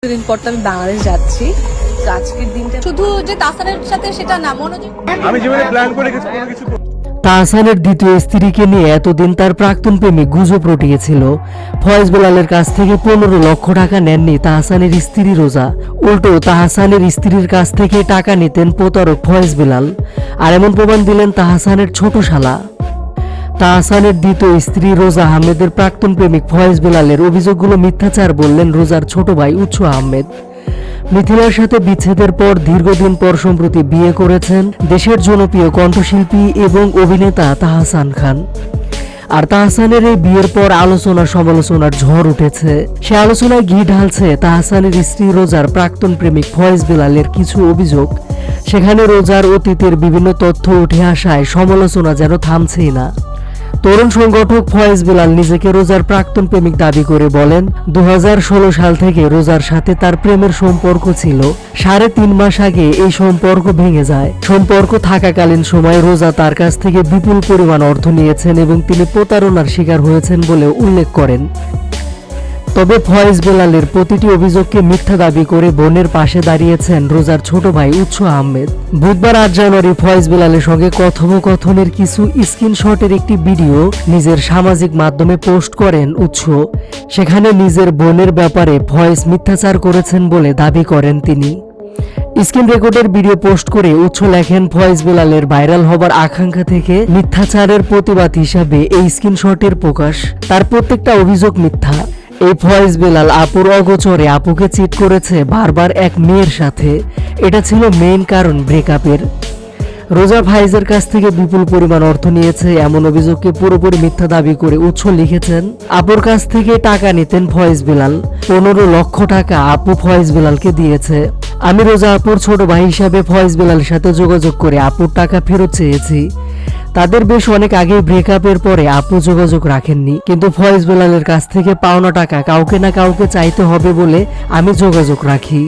দিন পর তো আমি বাংলাদেশ যাচ্ছি। তো আজকের দিনটা শুধু যে তাহসানের সাথে সেটা না, মনোযোগ আমি জীবনে প্ল্যান করে কিছু কোনো কিছু তাহসানের দ্বিতীয় স্ত্রীকে নিয়ে এতদিন তার প্রাক্তন প্রেমিক গুজব রটিয়েছিল। ফয়েজ বেলালের কাছ থেকে 15 লক্ষ টাকা নেননি তাহসানের স্ত্রী রোজা, উল্টো তাহসানের স্ত্রীর কাছ থেকে টাকা নিতেন প্রতারক ফয়েজ বেলাল। আর এমন প্রমাণ দিলেন তাহসানের ছোট শালা। তাহসানের দ্বিতীয় স্ত্রী রোজা আহমেদের প্রাক্তন প্রেমিক ফয়েজ বেলালের অভিযোগগুলো মিথ্যাচার বললেন রোজার ছোট ভাই উৎস আহমেদ। মিথিলার সাথে বিচ্ছেদের পর দীর্ঘদিন পর সম্প্রতি বিয়ে করেছেন দেশের জনপ্রিয় কণ্ঠশিল্পী এবং অভিনেতা তাহসান খান। আর তাহসানের এই বিয়ের পর আলোচনা সমালোচনার ঝড় উঠেছে। সে আলোচনায় ঘি ঢালছে তাহসানের স্ত্রী রোজার প্রাক্তন প্রেমিক ফয়েজ বেলালের কিছু অভিযোগ। সেখানে রোজার অতীতের বিভিন্ন তথ্য উঠে আসায় সমালোচনা যেন থামছেই না। তরুণ সংগঠক ফয়েজ বেলাল নিজেকে রোজার প্রাক্তন প্রেমিক দাবি করে বলেন, 2016 সাল থেকে রোজার সাথে তার প্রেমের সম্পর্ক ছিল। 3.5 মাস আগে এই সম্পর্ক ভেঙে যায়। সম্পর্ক থাকাকালীন সময় রোজা তার কাছ থেকে বিপুল পরিমাণ অর্থ নিয়েছেন এবং তিনি প্রতারণার শিকার হয়েছেন বলে উল্লেখ করেন। তবে ফয়েজ বেলালের প্রতিটি অভিযোগকে মিথ্যা দাবি করে বোনের পাশে দাঁড়িয়েছেন রোজার ছোট ভাই উৎস আহমেদ। বুধবার 8 জানুয়ারি ফয়েজ বেলালের সঙ্গে কথোপকথনের কিছু স্ক্রিনশটের একটি ভিডিও নিজের সামাজিক মাধ্যমে পোস্ট করেন উৎস। সেখানে নিজের বোনের ব্যাপারে ফয়েজ মিথ্যাচার করেছেন বলে দাবি করেন তিনি। স্ক্রিন রেকর্ডের ভিডিও পোস্ট করে উৎস লেখেন, ফয়েজ বেলালের ভাইরাল হবার আকাঙ্ক্ষা থেকে মিথ্যাচারের প্রতিবাদ হিসাবে এই স্ক্রিনশটের প্রকাশ। তার প্রত্যেকটা অভিযোগ মিথ্যা। এই ফয়েজ বেলাল আপুর অগোচরে আপুকে চিট করেছে বারবার এক মেয়ের সাথে। এটা ছিল মেইন কারণ ব্রেকআপের। রোজা ফাইজের কাছ থেকে বিপুল পরিমাণ অর্থ নিয়েছে এমন অভিযোগকে পুরোপুরি মিথ্যা দাবি করে উৎস লিখেছেন, আপুর কাছ থেকে টাকা নিতেন ফয়েজ বেলাল। 15 লক্ষ টাকা আপু ফয়েজ বেলালকে দিয়েছে। আমি রোজা আপুর ছোট ভাই হিসাবে ফয়েজ বেলালের সাথে যোগাযোগ করে আপুর টাকা ফেরত চেয়েছি। তাদের বেশ অনেক আগে ব্রেকআপের পরে আপু যোগাযোগ রাখেননি, কিন্তু ফয়েজ বেলালের কাছ থেকে পাওনা টাকা কাউকে না কাউকে চাইতে হবে বলে আমি যোগাযোগ রাখি।